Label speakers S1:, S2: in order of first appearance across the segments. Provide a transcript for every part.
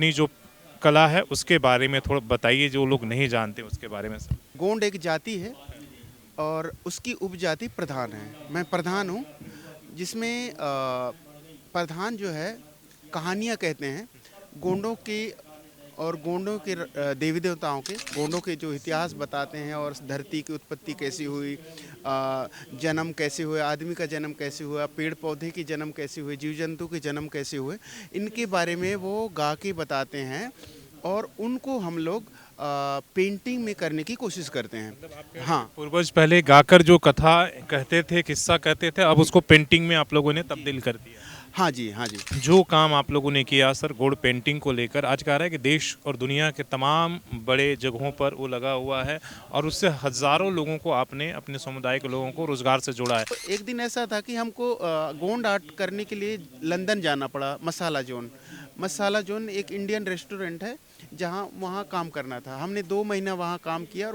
S1: अपनी जो कला है उसके बारे में थोड़ा बताइए, जो लोग नहीं जानते उसके बारे में सर।
S2: गोंड एक जाति है और उसकी उपजाति प्रधान है। मैं प्रधान हूँ, जिसमें प्रधान जो है कहानियाँ कहते हैं गोंडों की, और गोंडों के देवी देवताओं के, गोंडों के जो इतिहास बताते हैं और धरती की उत्पत्ति कैसी हुई, जन्म कैसे हुआ, आदमी का जन्म कैसे हुआ, पेड़ पौधे की जन्म कैसे हुए, जीव जंतु के जन्म कैसे हुए, इनके बारे में वो गा के बताते हैं और उनको हम लोग पेंटिंग में करने की कोशिश करते हैं। हाँ
S1: पूर्वज पहले गाकर जो कथा कहते थे, किस्सा कहते थे, अब उसको पेंटिंग में आप लोगों ने तब्दील कर दिया।
S2: हाँ जी, हाँ जी।
S1: जो काम आप लोगों ने किया सर गोंड पेंटिंग को लेकर, आज कह रहा है कि देश और दुनिया के तमाम बड़े जगहों पर वो लगा हुआ है और उससे हजारों लोगों को आपने, अपने समुदाय के लोगों को रोजगार से जोड़ा है।
S2: तो एक दिन ऐसा था कि हमको गोंड आर्ट करने के लिए लंदन जाना पड़ा। मसाला जोन, मसाला जोन एक इंडियन रेस्टोरेंट है जहाँ, वहाँ काम करना था। हमने 2 महीना वहाँ काम किया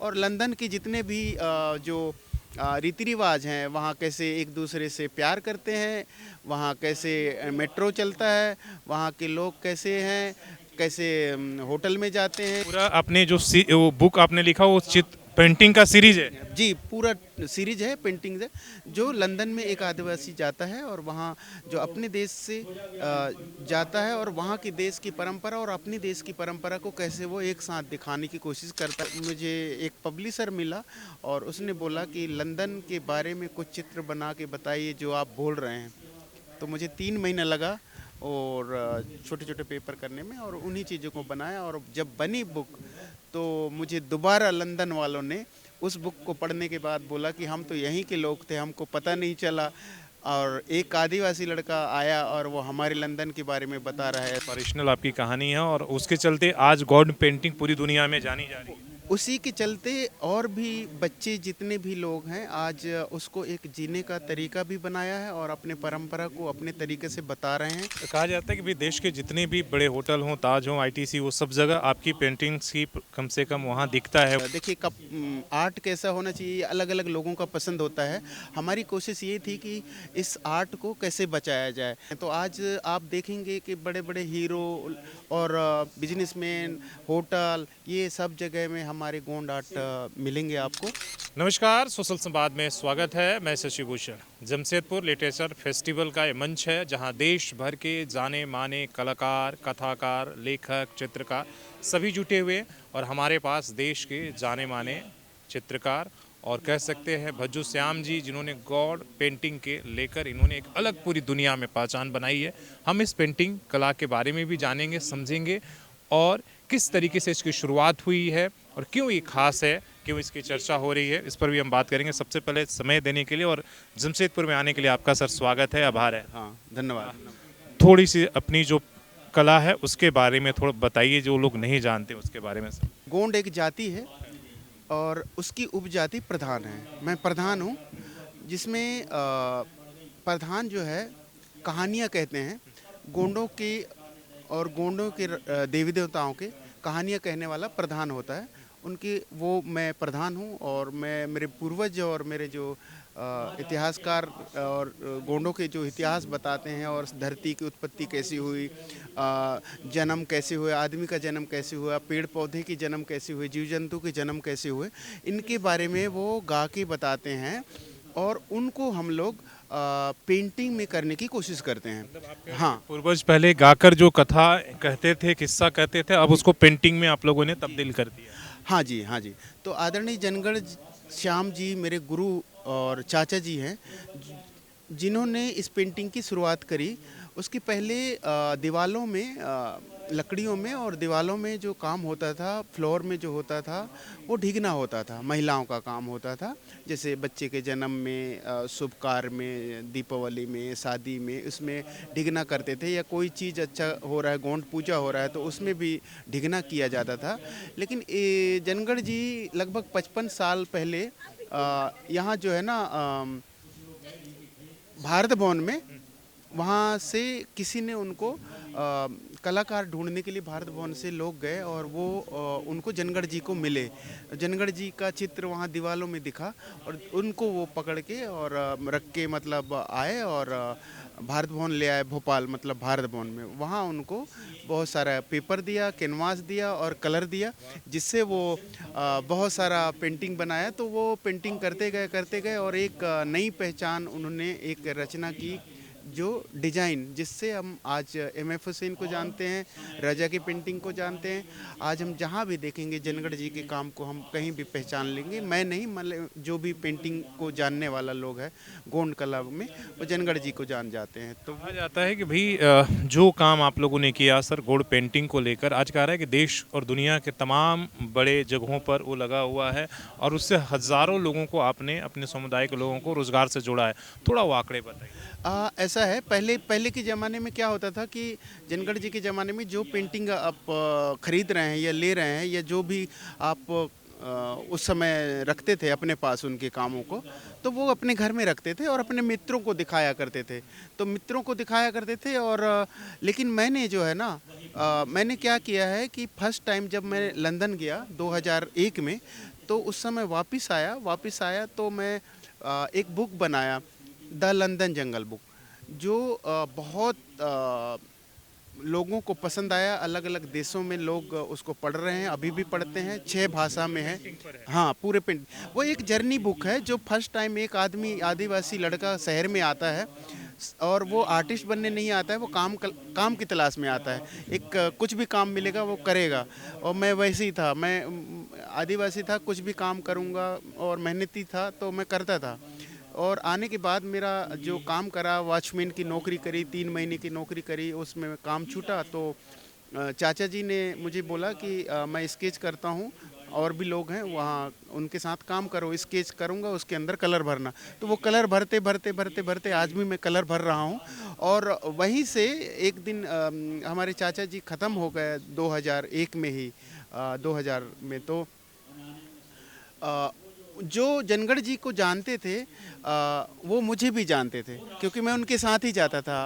S2: और लंदन के जितने भी जो रीति रिवाज हैं, वहाँ कैसे एक दूसरे से प्यार करते हैं, वहाँ कैसे मेट्रो चलता है, वहाँ के लोग कैसे हैं, कैसे होटल में जाते हैं।
S1: पूरा आपने जो वो बुक आपने लिखा वो चित्र पेंटिंग का सीरीज है।
S2: जी, पूरा सीरीज है, पेंटिंग है। जो लंदन में एक आदिवासी जाता है और वहाँ जो अपने देश से जाता है और वहाँ की देश की परंपरा और अपनी देश की परंपरा को कैसे वो एक साथ दिखाने की कोशिश करता है। मुझे एक पब्लिशर मिला और उसने बोला कि लंदन के बारे में कुछ चित्र बना के बताइए जो आप बोल रहे हैं। तो मुझे 3 महीना लगा और छोटे छोटे पेपर करने में, और उन्हीं चीज़ों को बनाया। और जब बनी बुक तो मुझे दोबारा लंदन वालों ने उस बुक को पढ़ने के बाद बोला कि हम तो यहीं के लोग थे, हमको पता नहीं चला। और एक आदिवासी लड़का आया और वो हमारे लंदन के बारे में बता रहा है।
S1: ओरिजिनल आपकी कहानी है और उसके चलते आज गोंड पेंटिंग पूरी दुनिया में जानी जा रही है।
S2: उसी के चलते और भी बच्चे जितने भी लोग हैं आज उसको एक जीने का तरीका भी बनाया है और अपने परंपरा को अपने तरीके से बता रहे हैं।
S1: कहा जाता है कि भाई देश के जितने भी बड़े होटल हों, ताज हों, आईटीसी, वो सब जगह आपकी पेंटिंग्स की कम से कम वहाँ दिखता है।
S2: देखिए, कब आर्ट कैसा होना चाहिए, अलग अलग लोगों का पसंद होता है। हमारी कोशिश ये थी कि इस आर्ट को कैसे बचाया जाए। तो आज आप देखेंगे कि बड़े बड़े हीरो और बिजनेसमैन, होटल, ये सब जगह में हमारे गोंड आर्ट मिलेंगे आपको।
S1: नमस्कार, सोशल संवाद में स्वागत है। मैं शशि भूषण। जमशेदपुर लिटरेचर फेस्टिवल का ये मंच है जहां देश भर के जाने माने कलाकार, कथाकार, लेखक, चित्रकार सभी जुटे हुए हैं और हमारे पास देश के जाने माने चित्रकार और कह सकते हैं भज्जू श्याम जी, जिन्होंने गॉड पेंटिंग के लेकर इन्होंने एक अलग पूरी दुनिया में पहचान बनाई है। हम इस पेंटिंग कला के बारे में भी जानेंगे, समझेंगे और किस तरीके से इसकी शुरुआत हुई है और क्यों ये खास है, क्यों इसकी चर्चा हो रही है, इस पर भी हम बात करेंगे। सबसे पहले समय देने के लिए और जमशेदपुर में आने के लिए आपका सर स्वागत है, आभार है।
S2: हाँ, धन्यवाद।
S1: थोड़ी सी अपनी जो कला है उसके बारे में थोड़ा बताइए, जो लोग नहीं जानते उसके बारे में सर।
S2: गोंड एक जाति है और उसकी उपजाति प्रधान है। मैं प्रधान हूँ, जिसमें प्रधान जो है कहानियाँ कहते हैं गोंडों की, और गोंडों के देवी देवताओं के कहानियाँ कहने वाला प्रधान होता है। उनकी वो मैं प्रधान हूँ और मैं, मेरे पूर्वज और मेरे जो इतिहासकार और गोंडों के जो इतिहास बताते हैं और धरती की उत्पत्ति कैसी हुई, जन्म कैसे हुआ, आदमी का जन्म कैसे हुआ, पेड़ पौधे की जन्म कैसे हुई, जीव जंतु के जन्म कैसे हुए, इनके बारे में वो गा के बताते हैं और उनको हम लोग पेंटिंग में करने की कोशिश करते हैं। हाँ,
S1: पूर्वज पहले गाकर जो कथा कहते थे, किस्सा कहते थे, अब उसको पेंटिंग में आप लोगों ने तब्दील कर दिया।
S2: हाँ जी, हाँ जी। तो आदरणीय जनगण श्याम जी मेरे गुरु और चाचा जी हैं, जिन्होंने इस पेंटिंग की शुरुआत करी। उसके पहले दीवालों में, लकड़ियों में और दीवालों में जो काम होता था, फ्लोर में जो होता था वो ढिगना होता था, महिलाओं का काम होता था। जैसे बच्चे के जन्म में, शुभ कार्य में, दीपावली में, शादी में, उसमें ढिगना करते थे। या कोई चीज़ अच्छा हो रहा है, गोंड पूजा हो रहा है, तो उसमें भी ढिगना किया जाता था। लेकिन जनगढ़ जी लगभग 55 साल पहले यहाँ जो है ना, भारत भवन में, वहाँ से किसी ने उनको कलाकार ढूंढने के लिए भारत भवन से लोग गए और वो उनको जनगढ़ जी को मिले। जनगढ़ जी का चित्र वहाँ दीवारों में दिखा और उनको वो पकड़ के और रख के मतलब आए और भारत भवन ले आए भोपाल, मतलब भारत भवन में। वहाँ उनको बहुत सारा पेपर दिया, कैनवास दिया और कलर दिया, जिससे वो बहुत सारा पेंटिंग बनाया। तो वो पेंटिंग करते गए और एक नई पहचान उन्होंने एक रचना की, जो डिज़ाइन, जिससे हम आज एम.एफ. हुसैन को जानते हैं, राजा की पेंटिंग को जानते हैं। आज हम जहाँ भी देखेंगे जनगढ़ जी के काम को हम कहीं भी पहचान लेंगे। मैं नहीं, मतलब जो भी पेंटिंग को जानने वाला लोग है गोंड कला में, वो जनगढ़ जी को जान जाते हैं। तो
S1: कहा जाता है कि भाई जो काम आप लोगों ने किया सर गोंड पेंटिंग को लेकर, आज कह रहा है कि देश और दुनिया के तमाम बड़े जगहों पर वो लगा हुआ है और उससे हज़ारों लोगों को आपने, अपने समुदाय के लोगों को रोज़गार से जोड़ा है। थोड़ा वो आंकड़े बताइए।
S2: ऐसा है, पहले के ज़माने में क्या होता था कि जनगढ़ जी के ज़माने में जो पेंटिंग आप खरीद रहे हैं या ले रहे हैं, या जो भी आप उस समय रखते थे अपने पास उनके कामों को, तो वो अपने घर में रखते थे और अपने मित्रों को दिखाया करते थे। तो मित्रों को दिखाया करते थे और लेकिन मैंने जो है ना, मैंने क्या किया है कि फर्स्ट टाइम जब मैं लंदन गया 2001 में, तो उस समय वापस आया तो मैं एक बुक बनाया, द लंदन जंगल बुक, जो बहुत लोगों को पसंद आया। अलग अलग देशों में लोग उसको पढ़ रहे हैं, अभी भी पढ़ते हैं, 6 भाषा में है। हाँ, पूरे पेंट, वो एक जर्नी बुक है, जो फर्स्ट टाइम एक आदमी, आदिवासी लड़का शहर में आता है और वो आर्टिस्ट बनने नहीं आता है, वो काम की तलाश में आता है। एक कुछ भी काम मिलेगा वो करेगा, और मैं वैसे ही था। मैं आदिवासी था, कुछ भी काम करूँगा, और मेहनती था तो मैं करता था। और आने के बाद मेरा जो काम करा, वॉचमैन की नौकरी करी, 3 महीने की नौकरी करी, उसमें काम छूटा तो चाचा जी ने मुझे बोला कि मैं स्केच करता हूँ, और भी लोग हैं वहाँ, उनके साथ काम करो, स्केच करूँगा, उसके अंदर कलर भरना। तो वो कलर भरते आज भी मैं कलर भर रहा हूँ। और वहीं से एक दिन हमारे चाचा जी ख़त्म हो गए 2001 में ही, 2000 में। तो अ, जो जनगढ़ जी को जानते थे वो मुझे भी जानते थे, क्योंकि मैं उनके साथ ही जाता था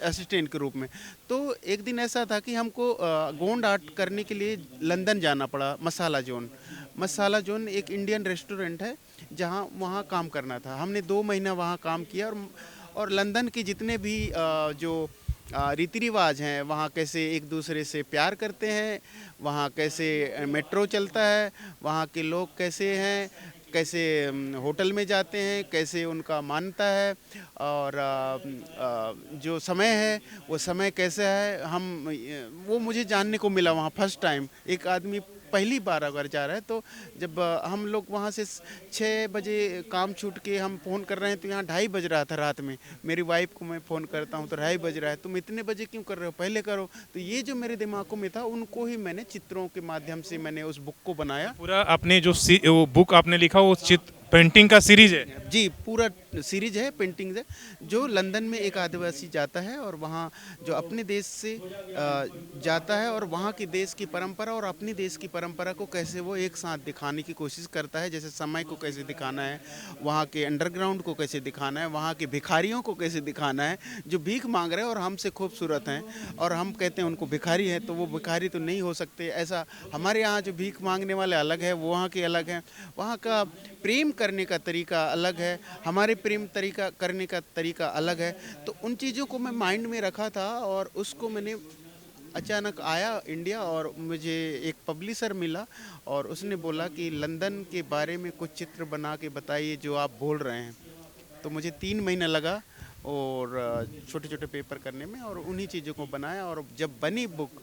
S2: असिस्टेंट के रूप में। तो एक दिन ऐसा था कि हमको गोंड आर्ट करने के लिए लंदन जाना पड़ा। मसाला जोन एक इंडियन रेस्टोरेंट है, जहाँ वहाँ काम करना था। हमने 2 महीना वहाँ काम किया, और लंदन के जितने भी जो रीति रिवाज हैं, वहाँ कैसे एक दूसरे से प्यार करते हैं, वहाँ कैसे मेट्रो चलता है, वहाँ के लोग कैसे हैं, कैसे होटल में जाते हैं, कैसे उनका मान्यता है, और जो समय है वो समय कैसा है, वो मुझे जानने को मिला वहाँ फर्स्ट टाइम। एक आदमी पहली बार अगर जा रहा है, तो जब हम लोग वहाँ से 6 बजे काम छूट के हम फ़ोन कर रहे हैं, तो यहाँ 2:30 बज रहा था रात में। मेरी वाइफ को मैं फ़ोन करता हूँ तो 2:30 बज रहा है, तुम इतने बजे क्यों कर रहे हो, पहले करो। तो ये जो मेरे दिमाग में था, उनको ही मैंने चित्रों के माध्यम से मैंने उस बुक को बनाया।
S1: पूरा आपने जो वो बुक आपने लिखा, वो चित्र पेंटिंग का सीरीज है।
S2: जी, पूरा सीरीज है, पेंटिंग है। जो लंदन में एक आदिवासी जाता है और वहाँ जो अपने देश से जाता है, और वहाँ की देश की परंपरा और अपनी देश की परंपरा को कैसे वो एक साथ दिखाने की कोशिश करता है। जैसे समय को कैसे दिखाना है, वहाँ के अंडरग्राउंड को कैसे दिखाना है, वहाँ के भिखारियों को कैसे दिखाना है, जो भीख मांग रहे हैं और हमसे खूबसूरत हैं, और हम कहते हैं उनको भिखारी हैं, तो वो भिखारी तो नहीं हो सकते। ऐसा हमारे यहाँ जो भीख मांगने वाले अलग है, वहाँ के अलग हैं। वहाँ का प्रेम करने का तरीका अलग है, हमारे प्रेम तरीका करने का तरीका अलग है। तो उन चीज़ों को मैं माइंड में रखा था, और उसको मैंने अचानक आया इंडिया, और मुझे एक पब्लिशर मिला, और उसने बोला कि लंदन के बारे में कुछ चित्र बना के बताइए जो आप बोल रहे हैं। तो मुझे 3 महीना लगा और छोटे छोटे पेपर करने में, और उन्हीं चीज़ों को बनाया। और जब बनी बुक,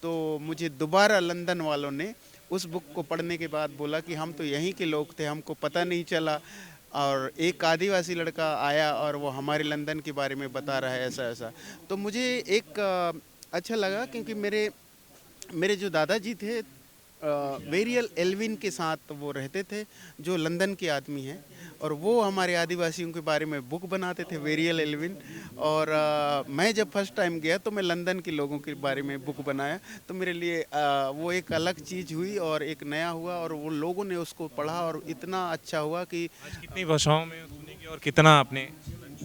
S2: तो मुझे दोबारा लंदन वालों ने उस बुक को पढ़ने के बाद बोला कि हम तो यहीं के लोग थे, हमको पता नहीं चला, और एक आदिवासी लड़का आया और वो हमारे लंदन के बारे में बता रहा है ऐसा ऐसा। तो मुझे एक अच्छा लगा, क्योंकि मेरे जो दादाजी थे वेरियल एल्विन के साथ वो रहते थे, जो लंदन के आदमी हैं, और वो हमारे आदिवासियों के बारे में बुक बनाते थे, वेरियल एल्विन। और मैं जब फर्स्ट टाइम गया तो मैं लंदन के लोगों के बारे में बुक बनाया। तो मेरे लिए वो एक अलग चीज़ हुई और एक नया हुआ, और वो लोगों ने उसको पढ़ा और इतना अच्छा हुआ कि
S1: आज कितनी भाषाओं में सुनेंगे और कितना आपने लॉन्च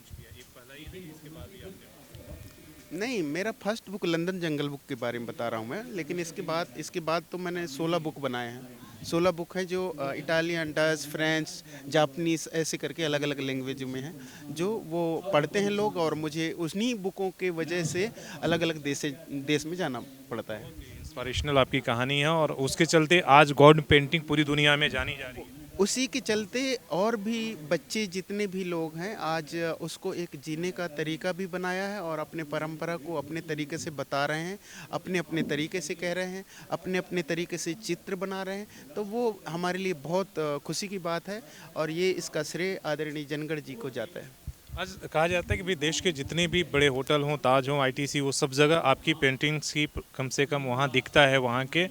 S1: किया? ये पहला ही है, इसके बाद भी आपने
S2: नहीं, मेरा फर्स्ट बुक लंदन जंगल बुक के बारे में बता रहा हूँ मैं, लेकिन इसके बाद तो मैंने 16 बुक बनाए हैं। 16 बुक हैं जो इटालियन, डच, फ्रेंच, जापानीज़ ऐसे करके अलग-अलग लैंग्वेज में हैं, जो वो पढ़ते हैं लोग और मुझे उन्हीं बुकों के वजह से अलग-अलग देश में जाना पड़ता है।
S1: इंस्पिरेशनल आपकी कहानी है और उसके चलते आज गॉड पेंटिंग पूरी दुनिया में जानी जा रही है।
S2: उसी के चलते और भी बच्चे जितने भी लोग हैं आज उसको एक जीने का तरीका भी बनाया है और अपने परंपरा को अपने तरीके से बता रहे हैं, अपने अपने तरीके से कह रहे हैं, अपने अपने तरीके से चित्र बना रहे हैं। तो वो हमारे लिए बहुत खुशी की बात है और ये इसका श्रेय आदरणीय जनगढ़ जी को जाता है।
S1: आज कहा जाता है कि भाई देश के जितने भी बड़े होटल हों, ताज हों, आईटीसी, वो सब जगह आपकी पेंटिंग्स की कम से कम वहाँ दिखता है, वहाँ के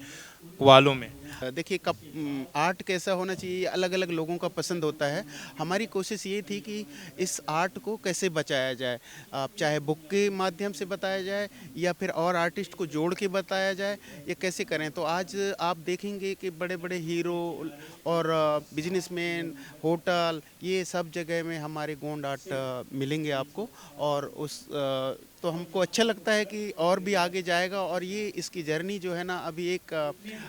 S1: वालों में।
S2: देखिए कब आर्ट कैसा होना चाहिए अलग अलग लोगों का पसंद होता है। हमारी कोशिश ये थी कि इस आर्ट को कैसे बचाया जाए, आप चाहे बुक के माध्यम से बताया जाए या फिर और आर्टिस्ट को जोड़ के बताया जाए, ये कैसे करें। तो आज आप देखेंगे कि बड़े बड़े हीरो और बिजनेसमैन, होटल, ये सब जगह में हमारे गोंड आर्ट मिलेंगे आपको। और तो हमको अच्छा लगता है कि और भी आगे जाएगा और ये इसकी जर्नी जो है ना अभी एक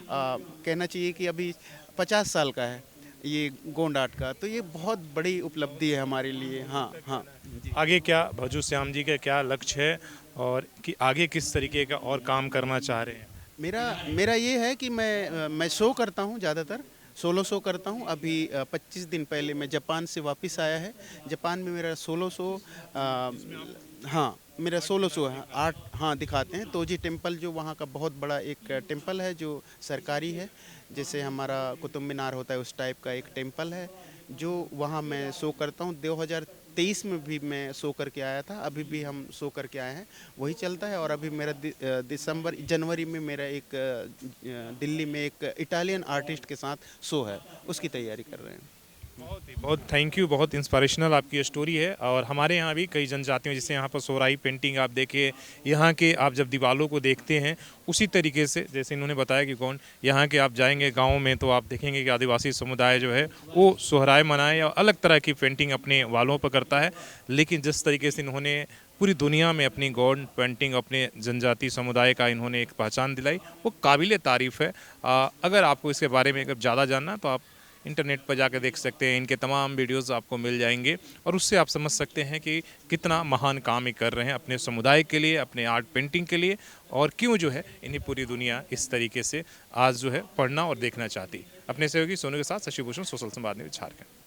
S2: कहना चाहिए कि अभी 50 साल का है ये गोंड आर्ट का। तो ये बहुत बड़ी उपलब्धि है हमारे लिए। हाँ हाँ जी।
S1: आगे क्या भज्जू श्याम जी का क्या लक्ष्य है और कि आगे किस तरीके का और काम करना चाह रहे हैं?
S2: मेरा मेरा ये है कि मैं शो करता हूँ, ज़्यादातर सोलो शो करता हूँ। अभी 25 दिन पहले मैं जापान से वापस आया है। जापान में मेरा सोलो शो, हाँ मेरा सोलो शो है। आर्ट हाँ दिखाते हैं। तोजी टेम्पल जो वहाँ का बहुत बड़ा एक टेम्पल है जो सरकारी है, जैसे हमारा कुतुब मीनार होता है उस टाइप का एक टेम्पल है, जो वहाँ मैं शो करता हूँ। 2023 में भी मैं शो करके आया था, अभी भी हम शो करके आए हैं, वही चलता है। और अभी मेरा जनवरी में मेरा एक दिल्ली में एक इटालियन आर्टिस्ट के साथ शो है, उसकी तैयारी कर रहे हैं।
S1: बहुत थैंक यू, बहुत इंस्पिरेशनल आपकी स्टोरी है। और हमारे यहाँ भी कई जनजातियों, जैसे यहाँ पर सोहराई पेंटिंग आप देखिए, यहाँ के आप जब दीवारों को देखते हैं उसी तरीके से जैसे इन्होंने बताया कि कौन यहाँ के आप जाएंगे गाँव में तो आप देखेंगे कि आदिवासी समुदाय जो है वो सोहराय मनाए या अलग तरह की पेंटिंग अपने वालों पर करता है। लेकिन जिस तरीके से इन्होंने पूरी दुनिया में अपनी गॉड पेंटिंग अपने जनजाति समुदाय का इन्होंने एक पहचान दिलाई, वो काबिल तारीफ़ है। अगर आपको इसके बारे में अगर ज़्यादा जानना तो आप इंटरनेट पर जाकर देख सकते हैं, इनके तमाम वीडियोस आपको मिल जाएंगे और उससे आप समझ सकते हैं कि कितना महान काम ये कर रहे हैं अपने समुदाय के लिए, अपने आर्ट पेंटिंग के लिए, और क्यों जो है इन्हें पूरी दुनिया इस तरीके से आज जो है पढ़ना और देखना चाहती। अपने सहयोगी सोनू के साथ शशि भूषण, सोशल संवाद न्यूज़, झारखंड।